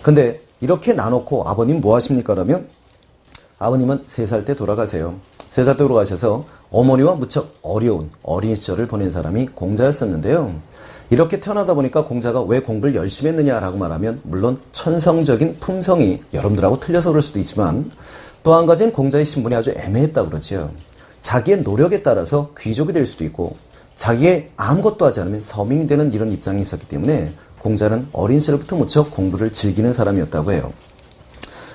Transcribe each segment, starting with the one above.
근데 이렇게 나놓고 아버님 뭐 하십니까? 라면 아버님은 3살 때 돌아가세요. 3살 때 돌아가셔서 어머니와 무척 어려운 어린 시절을 보낸 사람이 공자였었는데요. 이렇게 태어나다 보니까 공자가 왜 공부를 열심히 했느냐라고 말하면 물론 천성적인 품성이 여러분들하고 틀려서 그럴 수도 있지만 또 한 가지는 공자의 신분이 아주 애매했다고 그러지요. 자기의 노력에 따라서 귀족이 될 수도 있고 자기의 아무것도 하지 않으면 서민이 되는 이런 입장이 있었기 때문에 공자는 어린 시절부터 무척 공부를 즐기는 사람이었다고 해요.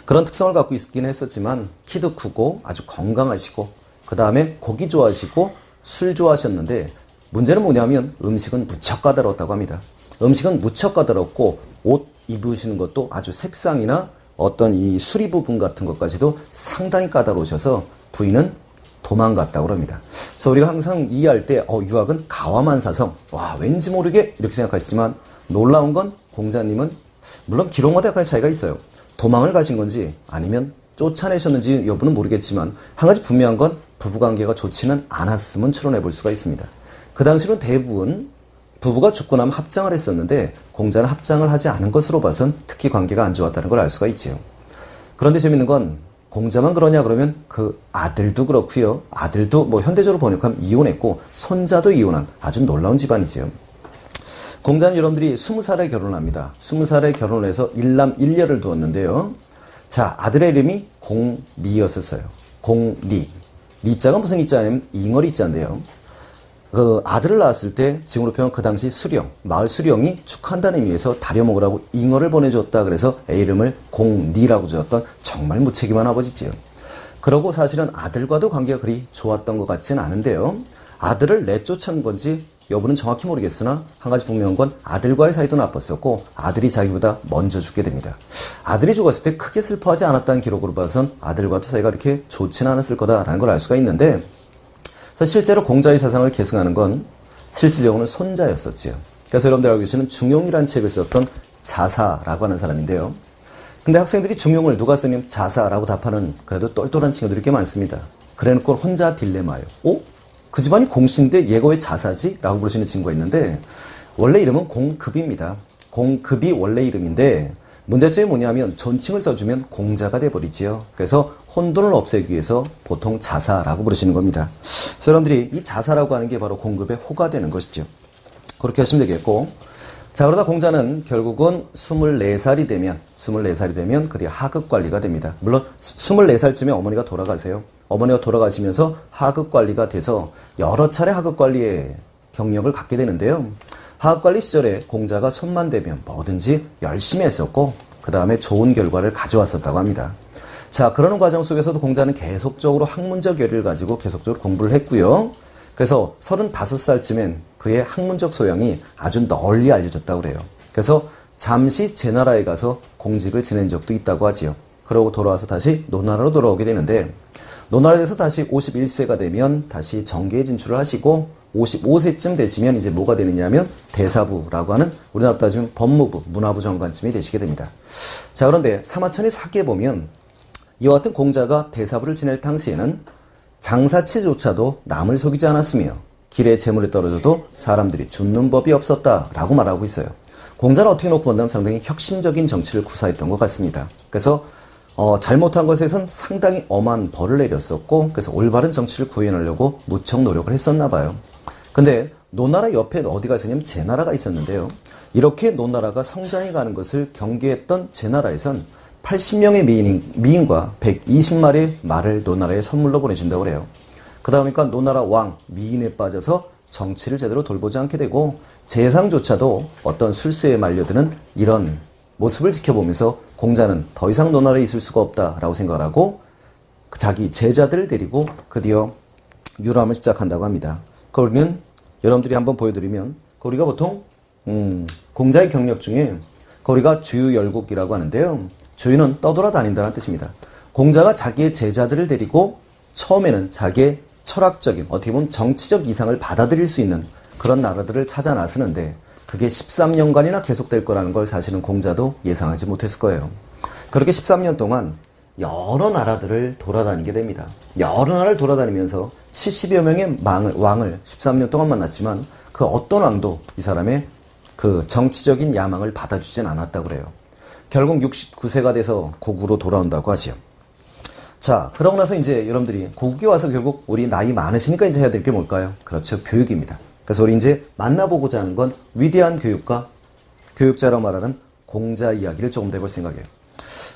그런 특성을 갖고 있긴 했었지만 키도 크고 아주 건강하시고 그 다음에 고기 좋아하시고 술 좋아하셨는데 문제는 뭐냐면 음식은 무척 까다로웠다고 합니다. 음식은 무척 까다롭고 옷 입으시는 것도 아주 색상이나 어떤 이 수리 부분 같은 것까지도 상당히 까다로우셔서 부인은 도망갔다고 합니다. 그래서 우리가 항상 이해할 때 유학은 가와만사성, 와 왠지 모르게 이렇게 생각하시지만 놀라운 건 공자님은 물론 기록마다 약간 차이가 있어요. 도망을 가신 건지 아니면 쫓아내셨는지 여부는 모르겠지만 한 가지 분명한 건 부부관계가 좋지는 않았음은 추론해 볼 수가 있습니다. 그 당시는 대부분 부부가 죽고 나면 합장을 했었는데 공자는 합장을 하지 않은 것으로 봐선 특히 관계가 안 좋았다는 걸 알 수가 있지요. 그런데 재밌는 건 공자만 그러냐 그러면 그 아들도 그렇고요. 아들도 뭐 현대적으로 번역하면 이혼했고 손자도 이혼한 아주 놀라운 집안이지요. 공자는 여러분들이 20살에 결혼을 합니다. 20살에 결혼을 해서 일남 일녀를 두었는데요. 자, 아들의 이름이 공리였었어요. 공리. 리자가 무슨 리자냐면 잉어리 자인데요. 그 아들을 낳았을 때 지금으로 표현 그 당시 수령, 마을 수령이 축하한다는 의미에서 다려먹으라고 잉어를 보내줬다. 그래서 애 이름을 공리라고 지었던 정말 무책임한 아버지지요. 그러고 사실은 아들과도 관계가 그리 좋았던 것 같지는 않은데요. 아들을 내쫓은 건지 여부는 정확히 모르겠으나 한 가지 분명한 건 아들과의 사이도 나빴었고 아들이 자기보다 먼저 죽게 됩니다. 아들이 죽었을 때 크게 슬퍼하지 않았다는 기록으로 봐선 아들과도 사이가 이렇게 좋지는 않았을 거다라는 걸 알 수가 있는데 그래서 실제로 공자의 사상을 계승하는 건 실질적으로는 손자였었지요. 그래서 여러분들 알고 계시는 중용이라는 책을 썼던 자사라고 하는 사람인데요. 근데 학생들이 중용을 누가 쓰냐면 자사라고 답하는 그래도 똘똘한 친구들이 꽤 많습니다. 그래놓고 혼자 딜레마예요. 그 집안이 공씨인데 얘가 왜 자사지? 라고 부르시는 친구가 있는데 원래 이름은 공급입니다. 공급이 원래 이름인데 문제점이 뭐냐면 존칭을 써주면 공자가 돼버리지요. 그래서 혼돈을 없애기 위해서 보통 자사라고 부르시는 겁니다. 그래서 여러분들이 이 자사라고 하는 게 바로 공급의 호가 되는 것이죠. 그렇게 하시면 되겠고 자 그러다 공자는 결국은 24살이 되면 그게 하급관리가 됩니다. 물론 24살쯤에 어머니가 돌아가세요. 어머니가 돌아가시면서 하급관리가 돼서 여러 차례 하급관리의 경력을 갖게 되는데요. 하급관리 시절에 공자가 손만 대면 뭐든지 열심히 했었고 그 다음에 좋은 결과를 가져왔었다고 합니다. 자 그러는 과정 속에서도 공자는 계속적으로 학문적 열의를 가지고 계속적으로 공부를 했고요. 그래서 35살쯤엔 그의 학문적 소양이 아주 널리 알려졌다고 그래요. 그래서 잠시 제나라에 가서 공직을 지낸 적도 있다고 하지요. 그러고 돌아와서 다시 노나라로 돌아오게 되는데 노나라에서 다시 51세가 되면 다시 정계에 진출을 하시고 55세쯤 되시면 이제 뭐가 되느냐면 대사부라고 하는 우리나라로 따지면 법무부, 문화부 장관쯤이 되시게 됩니다. 자 그런데 사마천의 사기에 보면 이와 같은 공자가 대사부를 지낼 당시에는 장사치조차도 남을 속이지 않았으며 길에 재물이 떨어져도 사람들이 줍는 법이 없었다라고 말하고 있어요. 공자는 어떻게 놓고 본다면 상당히 혁신적인 정치를 구사했던 것 같습니다. 그래서 잘못한 것에선 상당히 엄한 벌을 내렸었고 그래서 올바른 정치를 구현하려고 무척 노력을 했었나 봐요. 근데 노나라 옆에 어디가 있었냐면 제나라가 있었는데요. 이렇게 노나라가 성장해 가는 것을 경계했던 제나라에선 80명의 미인과 120마리의 말을 노나라에 선물로 보내준다고 그래요. 그러다 보니까 노나라 왕 미인에 빠져서 정치를 제대로 돌보지 않게 되고 재상조차도 어떤 술수에 말려드는 이런 모습을 지켜보면서 공자는 더 이상 노나라에 있을 수가 없다라고 생각을 하고 자기 제자들을 데리고 드디어 유람을 시작한다고 합니다. 그러면 여러분들이 한번 보여드리면 우리가 보통 공자의 경력 중에 우리가 주유열국이라고 하는데요. 주유는 떠돌아다닌다는 뜻입니다. 공자가 자기의 제자들을 데리고 처음에는 자기의 철학적인 어떻게 보면 정치적 이상을 받아들일 수 있는 그런 나라들을 찾아 나서는데 그게 13년간이나 계속될 거라는 걸 사실은 공자도 예상하지 못했을 거예요. 그렇게 13년 동안 여러 나라들을 돌아다니게 됩니다. 여러 나라를 돌아다니면서 70여 명의 왕을 13년 동안 만났지만 그 어떤 왕도 이 사람의 그 정치적인 야망을 받아주진 않았다고 그래요. 결국 69세가 돼서 고국으로 돌아온다고 하지요. 자, 그러고 나서 이제 여러분들이 고국에 와서 결국 우리 나이 많으시니까 이제 해야 될 게 뭘까요? 그렇죠. 교육입니다. 그래서 우리 이제 만나보고자 하는 건 위대한 교육과 교육자라고 말하는 공자 이야기를 조금 더 해볼 생각이에요.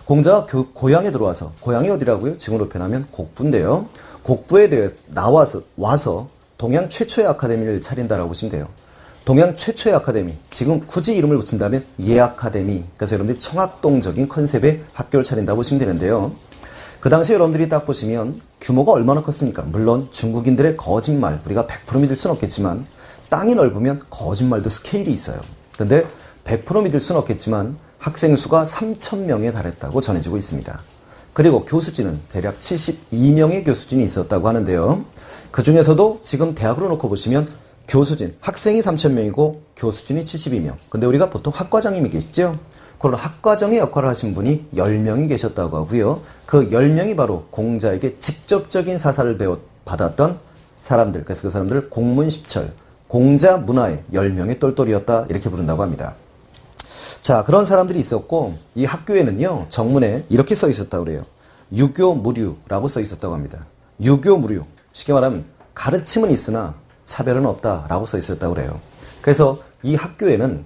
공자가 고향에 들어와서, 고향이 어디라고요? 지금으로 표현하면 곡부인데요. 곡부에 대해 와서 동양 최초의 아카데미를 차린다라고 보시면 돼요. 동양 최초의 아카데미, 지금 굳이 이름을 붙인다면 예아카데미. 그래서 여러분들이 청학동적인 컨셉의 학교를 차린다고 보시면 되는데요. 그 당시에 여러분들이 딱 보시면 규모가 얼마나 컸습니까? 물론 중국인들의 거짓말, 우리가 100% 믿을 수는 없겠지만 땅이 넓으면 거짓말도 스케일이 있어요. 근데 100% 믿을 수는 없겠지만 학생 수가 3,000명에 달했다고 전해지고 있습니다. 그리고 교수진은 대략 72명의 교수진이 있었다고 하는데요. 그 중에서도 지금 대학으로 놓고 보시면 교수진, 학생이 3,000명이고 교수진이 72명. 근데 우리가 보통 학과장님이 계시죠? 그런 학과장의 역할을 하신 분이 10명이 계셨다고 하고요. 그 10명이 바로 공자에게 직접적인 사사를 받았던 사람들. 그래서 그 사람들을 공문십철, 공자 문화의 10명의 똘똘이었다 이렇게 부른다고 합니다. 자, 그런 사람들이 있었고 이 학교에는요. 정문에 이렇게 써 있었다고 그래요. 유교무류라고 써 있었다고 합니다. 유교무류. 쉽게 말하면 가르침은 있으나 차별은 없다라고 써 있었다고 그래요. 그래서 이 학교에는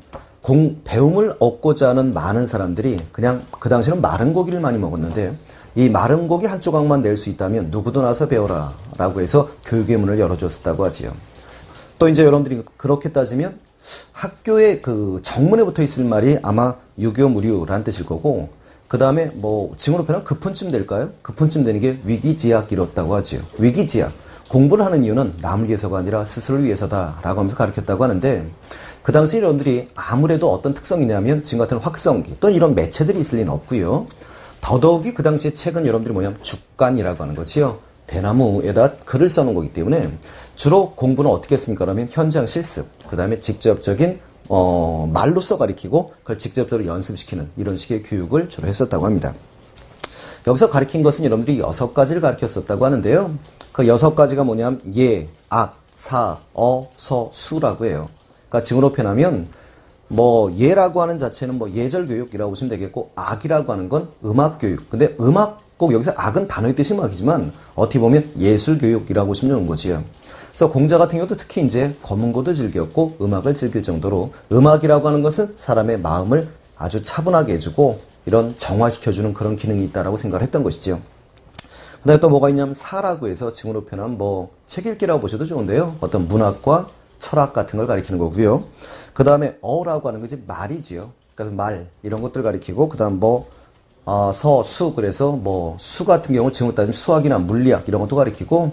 배움을 얻고자 하는 많은 사람들이 그냥 그 당시에는 마른 고기를 많이 먹었는데 이 마른 고기 한 조각만 낼 수 있다면 누구도 나서 배워라 라고 해서 교육의 문을 열어줬었다고 하지요. 또 이제 여러분들이 그렇게 따지면 학교의 그 정문에 붙어 있을 말이 아마 유교무류라는 뜻일 거고 그 다음에 뭐 지금으로 표현하면 급훈쯤 될까요? 급훈쯤 되는 게 위기지약이었다고 하지요. 위기지약. 공부를 하는 이유는 남을 위해서가 아니라 스스로를 위해서다라고 하면서 가르쳤다고 하는데 그 당시 여러분들이 아무래도 어떤 특성이냐면 지금 같은 확성기 또는 이런 매체들이 있을 리는 없고요. 더더욱이 그 당시에 책은 여러분들이 뭐냐면 죽간이라고 하는 것이요. 대나무에다 글을 써놓은 거기 때문에 주로 공부는 어떻게 했습니까? 그러면 현장 실습, 그 다음에 직접적인 말로써 가리키고 그걸 직접적으로 연습시키는 이런 식의 교육을 주로 했었다고 합니다. 여기서 가리킨 것은 여러분들이 6가지를 가르쳤었다고 하는데요. 그 6가지가 뭐냐면 예, 악, 사, 어, 서, 수라고 해요. 그러니까 지금으로 표현하면 뭐 예라고 하는 자체는 뭐 예절 교육이라고 보시면 되겠고 악이라고 하는 건 음악 교육. 근데 음악 꼭 여기서 악은 단어의 뜻이 음악이지만 어떻게 보면 예술 교육이라고 보시면 되는 거지요. 그래서 공자 같은 경우도 특히 이제 검은고도 즐겼고 음악을 즐길 정도로 음악이라고 하는 것은 사람의 마음을 아주 차분하게 해주고 이런 정화시켜주는 그런 기능이 있다라고 생각을 했던 것이죠. 그 다음에 또 뭐가 있냐면 사라고 해서 지금으로 표현하면 뭐 책 읽기라고 보셔도 좋은데요. 어떤 문학과 철학 같은 걸 가리키는 거고요. 그 다음에 어라고 하는 것이 말이지요. 그래서 말 이런 것들 가리키고 그 다음 뭐 서, 수 그래서 뭐 수 같은 경우 지금으로 따지면 수학이나 물리학 이런 것도 가리키고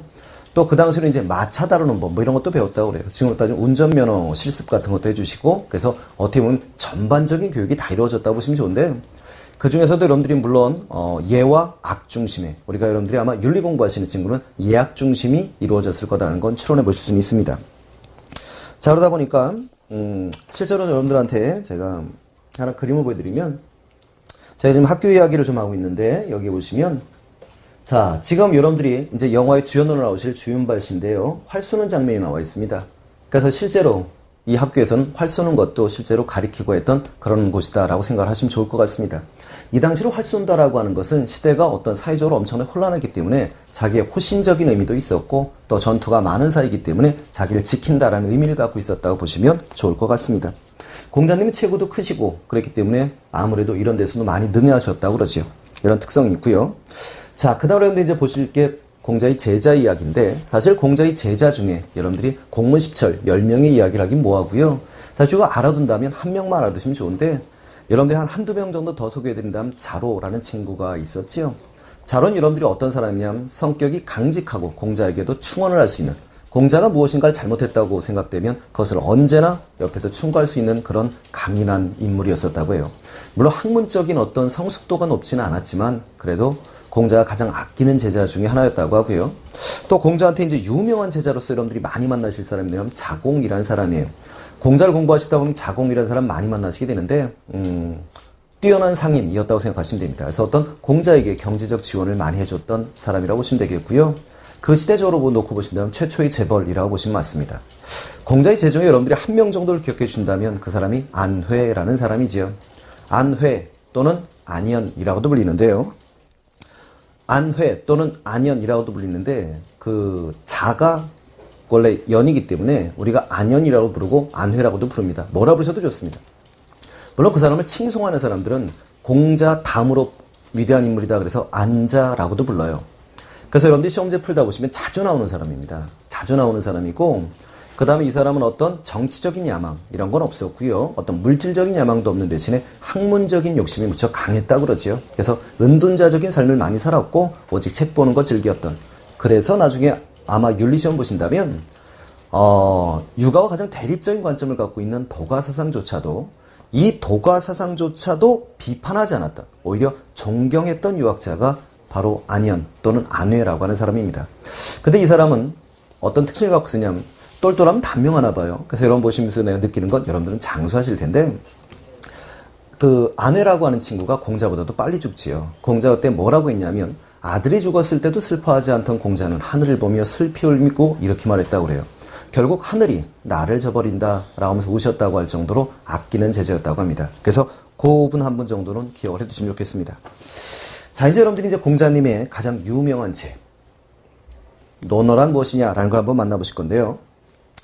또 그 당시에는 이제 마차 다루는 법 뭐 이런 것도 배웠다고 그래요. 지금으로 따지면 운전면허 실습 같은 것도 해주시고 그래서 어떻게 보면 전반적인 교육이 다 이루어졌다고 보시면 좋은데 그 중에서도 여러분들이 물론 예와 악 중심의 우리가 여러분들이 아마 윤리 공부하시는 친구는 예악 중심이 이루어졌을 거라는 건 추론해 보실 수는 있습니다. 자, 그러다 보니까 실제로 여러분들한테 제가 하나 그림을 보여드리면 제가 지금 학교 이야기를 좀 하고 있는데 여기 보시면 자, 지금 여러분들이 이제 영화의 주연으로 나오실 주윤발 씨인데요. 활 쏘는 장면이 나와 있습니다. 그래서 실제로 이 학교에서는 활 쏘는 것도 실제로 가리키고 했던 그런 곳이다라고 생각을 하시면 좋을 것 같습니다. 이 당시로 활 쏜다라고 하는 것은 시대가 어떤 사회적으로 엄청나게 혼란했기 때문에 자기의 호신적인 의미도 있었고 또 전투가 많은 사이기 때문에 자기를 지킨다라는 의미를 갖고 있었다고 보시면 좋을 것 같습니다. 공자님이 체구도 크시고 그랬기 때문에 아무래도 이런 데서도 많이 능해하셨다고 그러죠. 이런 특성이 있고요. 자, 그 다음에 여러분들 이제 보실 게 공자의 제자 이야기인데 사실 공자의 제자 중에 여러분들이 공문십철 10명의 이야기를 하긴 뭐하고요. 사실 이거 알아둔다면 한 명만 알아두시면 좋은데 여러분들이 한두 명 정도 더 소개해드린다면 자로라는 친구가 있었지요. 자로는 여러분들이 어떤 사람이냐면 성격이 강직하고 공자에게도 충언을 할 수 있는 공자가 무엇인가를 잘못했다고 생각되면 그것을 언제나 옆에서 충고할 수 있는 그런 강인한 인물이었었다고 해요. 물론 학문적인 어떤 성숙도가 높지는 않았지만 그래도 공자가 가장 아끼는 제자 중에 하나였다고 하고요. 또 공자한테 이제 유명한 제자로서 여러분들이 많이 만나실 사람이 뭐냐면 자공이라는 사람이에요. 공자를 공부하시다 보면 자공이라는 사람 많이 만나시게 되는데 뛰어난 상인이었다고 생각하시면 됩니다. 그래서 어떤 공자에게 경제적 지원을 많이 해줬던 사람이라고 보시면 되겠고요. 그 시대적으로 놓고 보신다면 최초의 재벌이라고 보시면 맞습니다. 공자의 제자 중에 여러분들이 한 명 정도를 기억해 주신다면 그 사람이 안회라는 사람이지요. 안회, 또는 안연이라고도 불리는데요. 안회 또는 안연이라고도 불리는데 그 자가 원래 연이기 때문에 우리가 안연이라고 부르고 안회라고도 부릅니다. 뭐라 부르셔도 좋습니다. 물론 그 사람을 칭송하는 사람들은 공자 다음으로 위대한 인물이다 그래서 안자라고도 불러요. 그래서 여러분들이 시험 문제 풀다 보시면 자주 나오는 사람입니다. 자주 나오는 사람이고 그 다음에 이 사람은 어떤 정치적인 야망 이런 건 없었고요. 어떤 물질적인 야망도 없는 대신에 학문적인 욕심이 무척 강했다고 그러지요. 그래서 은둔자적인 삶을 많이 살았고 오직 책 보는 거 즐겼던. 그래서 나중에 아마 윤리시험 보신다면 육아와 가장 대립적인 관점을 갖고 있는 도가사상조차도 이 도가사상조차도 비판하지 않았던 오히려 존경했던 유학자가 바로 안연 또는 안회라고 하는 사람입니다. 근데 이 사람은 어떤 특징을 갖고 있냐면 똘똘하면 단명하나 봐요. 그래서 여러분 보시면서 내가 느끼는 건 여러분들은 장수하실 텐데 그 안회라고 하는 친구가 공자보다도 빨리 죽지요. 공자가 그때 뭐라고 했냐면 아들이 죽었을 때도 슬퍼하지 않던 공자는 하늘을 보며 슬피 울미고 이렇게 말했다고 그래요. 결국 하늘이 나를 저버린다 라고 하면서 우셨다고 할 정도로 아끼는 제자였다고 합니다. 그래서 그 분 한 분 정도는 기억을 해두시면 좋겠습니다. 자, 이제 여러분들이 이제 공자님의 가장 유명한 책 논어란 무엇이냐라는 걸 한번 만나보실 건데요.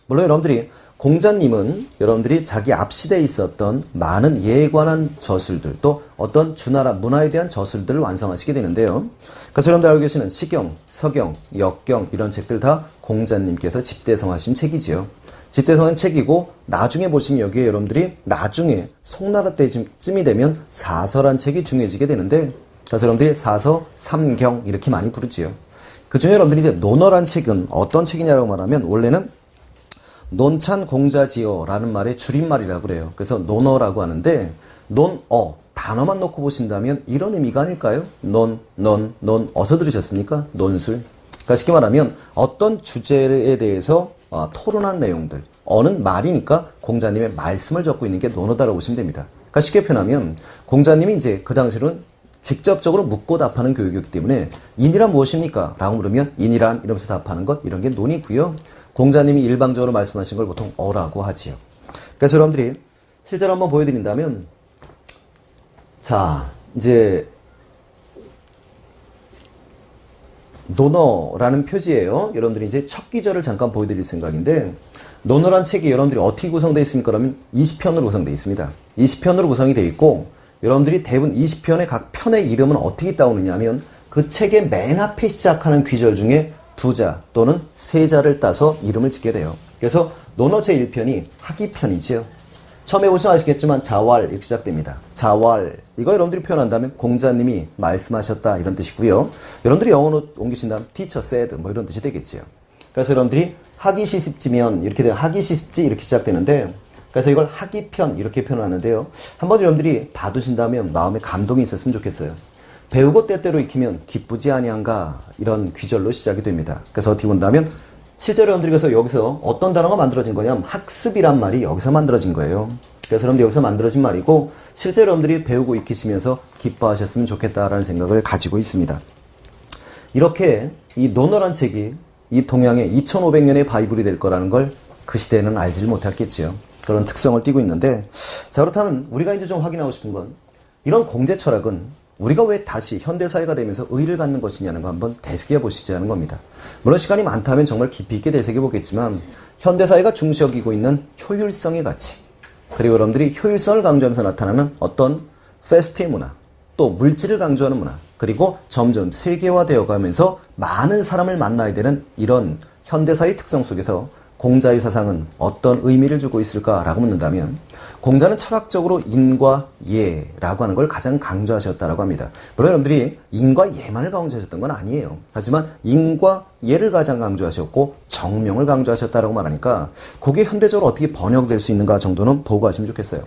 물론 여러분들이 공자님은 여러분들이 자기 앞시대에 있었던 많은 예에 관한 저술들 또 어떤 주나라 문화에 대한 저술들을 완성하시게 되는데요. 그래서 여러분들 알고 계시는 시경, 서경, 역경 이런 책들 다 공자님께서 집대성하신 책이지요. 집대성한 책이고 나중에 보시면 여기에 여러분들이 나중에 송나라 때쯤이 되면 사서란 책이 중요해지게 되는데 그래서 여러분들이 사서, 삼경 이렇게 많이 부르지요. 그 중에 여러분들이 이제 논어란 책은 어떤 책이냐고 말하면 원래는 논찬 공자지어라는 말의 줄임말이라고 그래요. 그래서 논어라고 하는데 논어 단어만 놓고 보신다면 이런 의미가 아닐까요? 어서 들으셨습니까? 논술. 그러니까 쉽게 말하면 어떤 주제에 대해서 토론한 내용들. 어는 말이니까 공자님의 말씀을 적고 있는 게 논어다라고 보시면 됩니다. 그러니까 쉽게 표현하면 공자님이 이제 그 당시로는 직접적으로 묻고 답하는 교육이었기 때문에 인이란 무엇입니까? 라고 물으면 인이란 이러면서 답하는 것 이런 게 논이고요. 공자님이 일방적으로 말씀하신 걸 보통 어라고 하지요. 그래서 여러분들이 실제로 한번 보여드린다면 자 이제 논어라는 표지예요. 여러분들이 이제 첫 기절을 잠깐 보여드릴 생각인데 논어란 책이 여러분들이 어떻게 구성되어 있습니까? 그러면 20편으로 구성되어 있습니다. 20편으로 구성이 되어 있고 여러분들이 대부분 20편의 각 편의 이름은 어떻게 따오느냐 하면 그 책의 맨 앞에 시작하는 귀절 중에 두 자 또는 세 자를 따서 이름을 짓게 돼요. 그래서 논어 제1편이 학이편이지요. 처음에 보시면 아시겠지만 자왈 이렇게 시작됩니다. 자왈 이거 여러분들이 표현한다면 공자님이 말씀하셨다 이런 뜻이고요. 여러분들이 영어로 옮기신다면 teacher said 뭐 이런 뜻이 되겠지요. 그래서 여러분들이 하기 시습지면 이렇게 돼요. 하기 시습지 이렇게 시작되는데 그래서 이걸 학이편 이렇게 표현하는데요. 한번 여러분들이 봐두신다면 마음에 감동이 있었으면 좋겠어요. 배우고 때때로 익히면 기쁘지 아니한가 이런 귀절로 시작이 됩니다. 그래서 어떻게 본다면 실제로 여러분들이 그래서 여기서 어떤 단어가 만들어진 거냐면 학습이란 말이 여기서 만들어진 거예요. 그래서 여러분들이 여기서 만들어진 말이고 실제로 여러분들이 배우고 익히시면서 기뻐하셨으면 좋겠다라는 생각을 가지고 있습니다. 이렇게 이 논어란 책이 이 동양의 2500년의 바이블이 될 거라는 걸 그 시대에는 알지를 못했겠지요. 그런 특성을 띠고 있는데 자 그렇다면 우리가 이제 좀 확인하고 싶은 건 이런 공제 철학은 우리가 왜 다시 현대사회가 되면서 의의를 갖는 것이냐는 거 한번 되새겨 보시자는 겁니다. 물론 시간이 많다면 정말 깊이 있게 되새겨 보겠지만 현대사회가 중시 여기고 있는 효율성의 가치 그리고 여러분들이 효율성을 강조하면서 나타나는 어떤 페스트의 문화 또 물질을 강조하는 문화 그리고 점점 세계화되어 가면서 많은 사람을 만나야 되는 이런 현대사회의 특성 속에서 공자의 사상은 어떤 의미를 주고 있을까라고 묻는다면 공자는 철학적으로 인과 예라고 하는 걸 가장 강조하셨다라고 합니다. 물론 여러분들이 인과 예만을 강조하셨던 건 아니에요. 하지만 인과 예를 가장 강조하셨고 정명을 강조하셨다라고 말하니까 그게 현대적으로 어떻게 번역될 수 있는가 정도는 보고 가시면 좋겠어요.